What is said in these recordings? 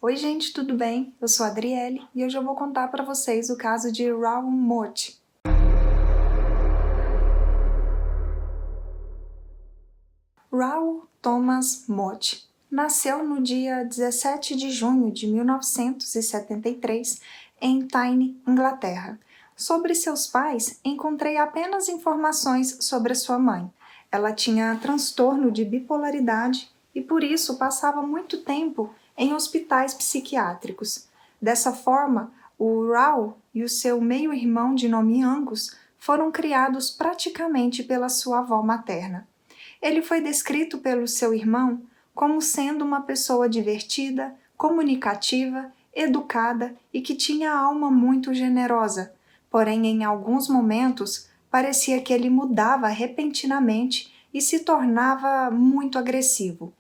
Oi gente, tudo bem? Eu sou a Adriele e hoje eu vou contar para vocês o caso de Raoul Moat. Raoul Thomas Moat nasceu no dia 17 de junho de 1973 em Tyne, Inglaterra. Sobre seus pais, encontrei apenas informações sobre a sua mãe. Ela tinha transtorno de bipolaridade e por isso passava muito tempo em hospitais psiquiátricos. Dessa forma, o Raoul e o seu meio-irmão de nome Angus foram criados praticamente pela sua avó materna. Ele foi descrito pelo seu irmão como sendo uma pessoa divertida, comunicativa, educada e que tinha a alma muito generosa. Porém, em alguns momentos, parecia que ele mudava repentinamente e se tornava muito agressivo.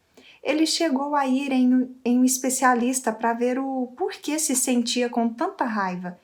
Ele chegou a ir em um especialista para ver o porquê se sentia com tanta raiva.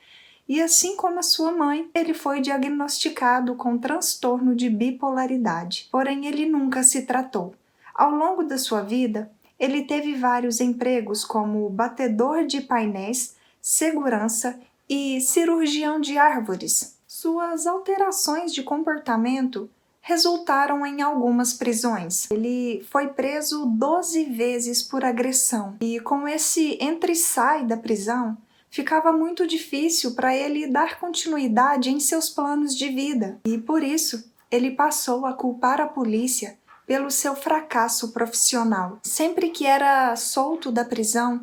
E assim como a sua mãe, ele foi diagnosticado com transtorno de bipolaridade, porém ele nunca se tratou. Ao longo da sua vida, ele teve vários empregos como batedor de painéis, segurança e cirurgião de árvores. Suas alterações de comportamento resultaram em algumas prisões. Ele foi preso 12 vezes por agressão e com esse entra e sai da prisão, ficava muito difícil para ele dar continuidade em seus planos de vida e, por isso, ele passou a culpar a polícia pelo seu fracasso profissional. Sempre que era solto da prisão,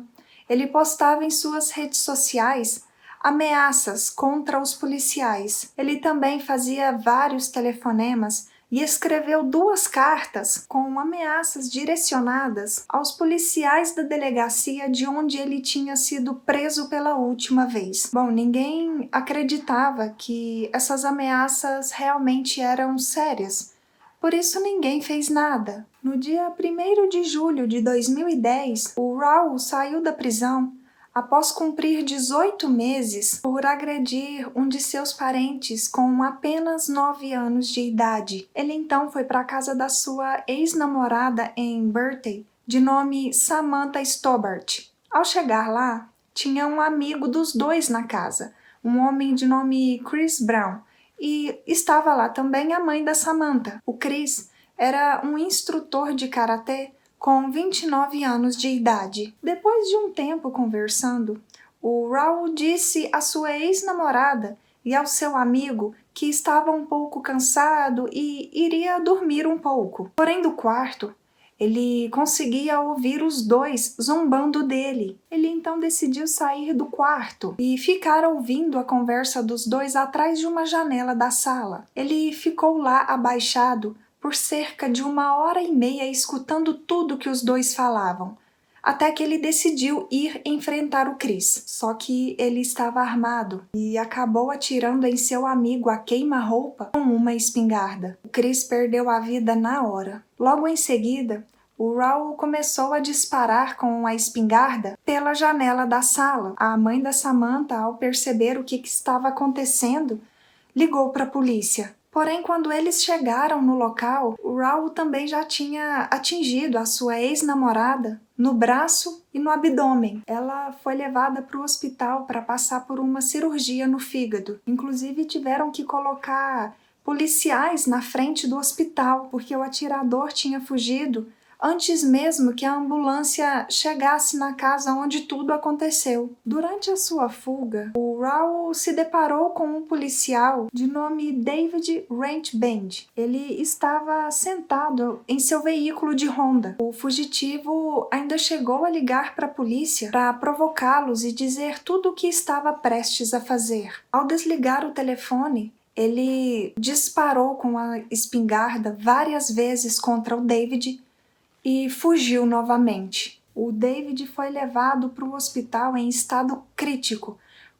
ele postava em suas redes sociais ameaças contra os policiais. Ele também fazia vários telefonemas e escreveu 2 cartas com ameaças direcionadas aos policiais da delegacia de onde ele tinha sido preso pela última vez. Bom, ninguém acreditava que essas ameaças realmente eram sérias, por isso ninguém fez nada. No dia 1º de julho de 2010, o Raoul saiu da prisão após cumprir 18 meses por agredir um de seus parentes com apenas 9 anos de idade. Ele então foi para a casa da sua ex-namorada em Berkeley, de nome Samantha Stobart. Ao chegar lá, tinha um amigo dos dois na casa, um homem de nome Chris Brown, e estava lá também a mãe da Samantha. O Chris era um instrutor de karatê com 29 anos de idade. Depois de um tempo conversando, o Raoul disse à sua ex-namorada e ao seu amigo que estava um pouco cansado e iria dormir um pouco. Porém, do quarto, ele conseguia ouvir os dois zombando dele. Ele então decidiu sair do quarto e ficar ouvindo a conversa dos dois atrás de uma janela da sala. Ele ficou lá abaixado por cerca de 1h30 escutando tudo que os dois falavam, até que ele decidiu ir enfrentar o Chris. Só que ele estava armado e acabou atirando em seu amigo a queima-roupa com uma espingarda. O Chris perdeu a vida na hora. Logo em seguida, o Raoul começou a disparar com a espingarda pela janela da sala. A mãe da Samantha, ao perceber o que estava acontecendo, ligou para a polícia. Porém, quando eles chegaram no local, o Raoul também já tinha atingido a sua ex-namorada no braço e no abdômen. Ela foi levada para o hospital para passar por uma cirurgia no fígado. Inclusive, tiveram que colocar policiais na frente do hospital, porque o atirador tinha fugido antes mesmo que a ambulância chegasse na casa onde tudo aconteceu. Durante a sua fuga, o Raoul se deparou com um policial de nome David Ranchband. Ele estava sentado em seu veículo de Honda. O fugitivo ainda chegou a ligar para a polícia para provocá-los e dizer tudo o que estava prestes a fazer. Ao desligar o telefone, ele disparou com a espingarda várias vezes contra o David e fugiu novamente. O David foi levado para o hospital em estado crítico,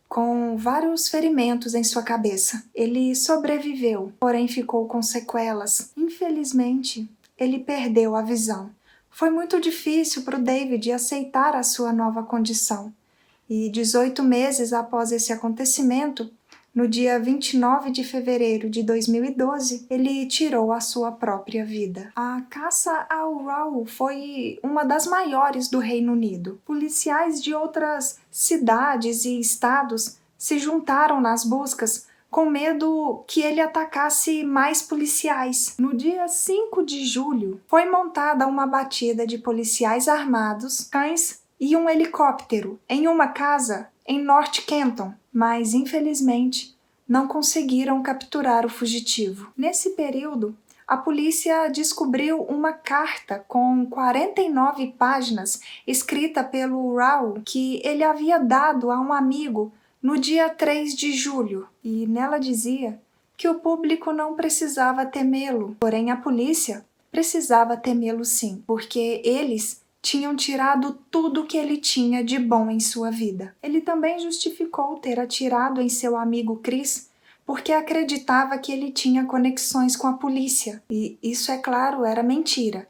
com vários ferimentos em sua cabeça. Ele sobreviveu, porém ficou com sequelas. Infelizmente, ele perdeu a visão. Foi muito difícil para o David aceitar a sua nova condição. E 18 meses após esse acontecimento, No dia 29 de fevereiro de 2012, ele tirou a sua própria vida. A caça ao Raul foi uma das maiores do Reino Unido. Policiais de outras cidades e estados se juntaram nas buscas com medo que ele atacasse mais policiais. No dia 5 de julho, foi montada uma batida de policiais armados, cães e um helicóptero em uma casa em North Kenton, mas infelizmente não conseguiram capturar o fugitivo. Nesse período, a polícia descobriu uma carta com 49 páginas escrita pelo Raul que ele havia dado a um amigo no dia 3 de julho, e nela dizia que o público não precisava temê-lo, porém a polícia precisava temê-lo sim, porque eles tinham tirado tudo que ele tinha de bom em sua vida. Ele também justificou ter atirado em seu amigo Chris porque acreditava que ele tinha conexões com a polícia, e isso, é claro, era mentira.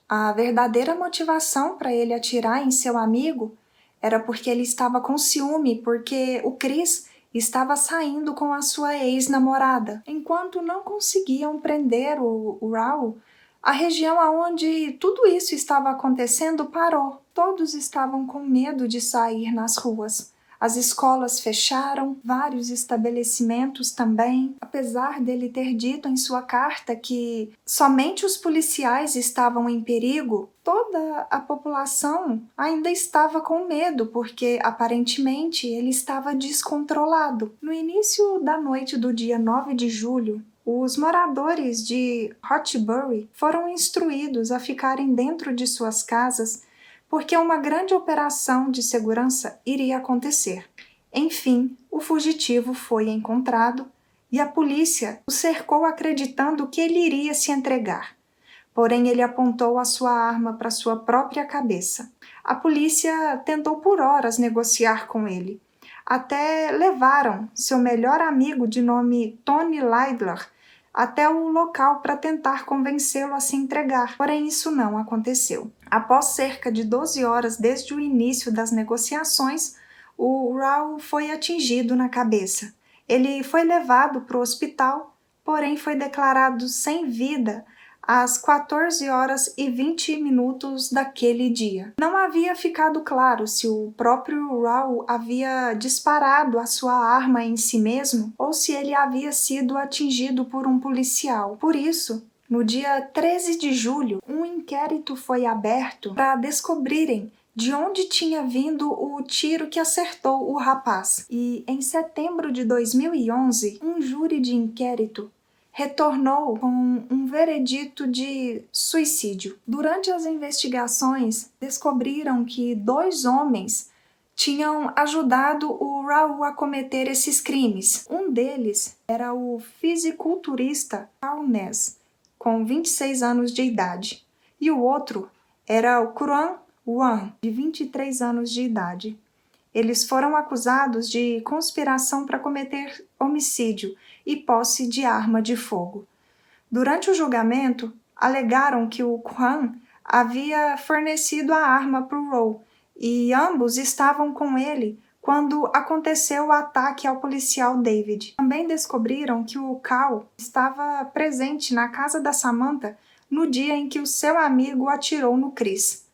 A verdadeira motivação para ele atirar em seu amigo era porque ele estava com ciúme, porque o Chris estava saindo com a sua ex-namorada. Enquanto não conseguiam prender o Raul, a região onde tudo isso estava acontecendo parou. Todos estavam com medo de sair nas ruas. As escolas fecharam, vários estabelecimentos também. Apesar dele ter dito em sua carta que somente os policiais estavam em perigo, toda a população ainda estava com medo, porque aparentemente ele estava descontrolado. No início da noite do dia 9 de julho, os moradores de Hotbury foram instruídos a ficarem dentro de suas casas porque uma grande operação de segurança iria acontecer. Enfim, o fugitivo foi encontrado e a polícia o cercou acreditando que ele iria se entregar. Porém, ele apontou a sua arma para sua própria cabeça. A polícia tentou por horas negociar com ele. Até levaram seu melhor amigo de nome Tony Lidler até o local para tentar convencê-lo a se entregar, porém isso não aconteceu. Após cerca de 12 horas desde o início das negociações, o Raul foi atingido na cabeça. Ele foi levado para o hospital, porém foi declarado sem vida às 14 horas e 20 minutos daquele dia. Não havia ficado claro se o próprio Raul havia disparado a sua arma em si mesmo ou se ele havia sido atingido por um policial. Por isso, no dia 13 de julho, um inquérito foi aberto para descobrirem de onde tinha vindo o tiro que acertou o rapaz. E em setembro de 2011, um júri de inquérito retornou com um veredito de suicídio. Durante as investigações, descobriram que 2 homens tinham ajudado o Raul a cometer esses crimes. Um deles era o fisiculturista Carl Ness, com 26 anos de idade, e o outro era o Quran Wan, de 23 anos de idade. Eles foram acusados de conspiração para cometer homicídio e posse de arma de fogo. Durante o julgamento, alegaram que o Quran havia fornecido a arma para o Raul e ambos estavam com ele quando aconteceu o ataque ao policial David. Também descobriram que o Cal estava presente na casa da Samantha no dia em que o seu amigo atirou no Chris.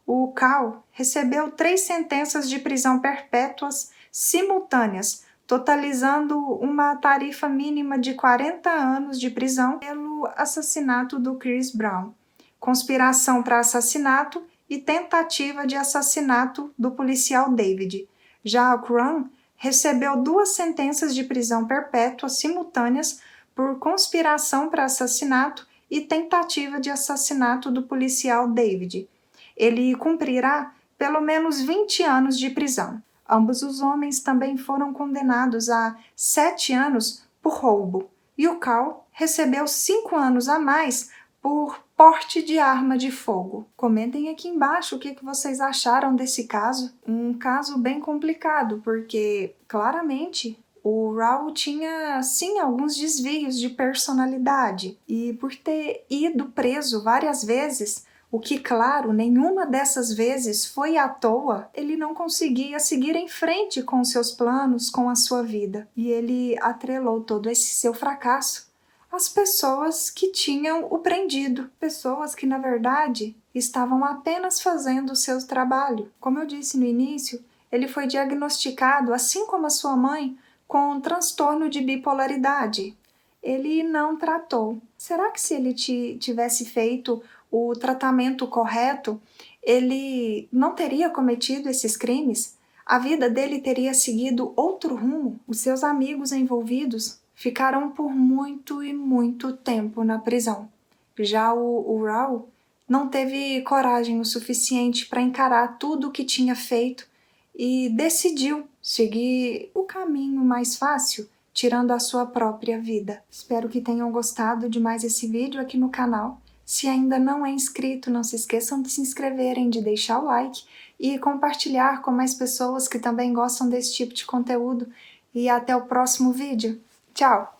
O Cal recebeu 3 sentenças de prisão perpétuas simultâneas, totalizando uma tarifa mínima de 40 anos de prisão pelo assassinato do Chris Brown, conspiração para assassinato e tentativa de assassinato do policial David. Já o Quran recebeu 2 sentenças de prisão perpétua simultâneas por conspiração para assassinato e tentativa de assassinato do policial David. Ele cumprirá pelo menos 20 anos de prisão. Ambos os homens também foram condenados a 7 anos por roubo, e o Cal recebeu 5 anos a mais por porte de arma de fogo. Comentem aqui embaixo o que vocês acharam desse caso. Um caso bem complicado, porque claramente o Raul tinha, sim, alguns desvios de personalidade, e por ter ido preso várias vezes, O que, claro, nenhuma dessas vezes foi à toa. Ele não conseguia seguir em frente com seus planos, com a sua vida. E ele atrelou todo esse seu fracasso às pessoas que tinham o prendido. Pessoas que, na verdade, estavam apenas fazendo o seu trabalho. Como eu disse no início, ele foi diagnosticado, assim como a sua mãe, com um transtorno de bipolaridade. Ele não tratou. Será que se ele tivesse feito o tratamento correto, ele não teria cometido esses crimes? A vida dele teria seguido outro rumo? Os seus amigos envolvidos ficaram por muito e muito tempo na prisão. Já o Raul não teve coragem o suficiente para encarar tudo o que tinha feito e decidiu seguir o caminho mais fácil, tirando a sua própria vida. Espero que tenham gostado de mais esse vídeo aqui no canal. Se ainda não é inscrito, não se esqueçam de se inscreverem, de deixar o like e compartilhar com mais pessoas que também gostam desse tipo de conteúdo. E até o próximo vídeo. Tchau!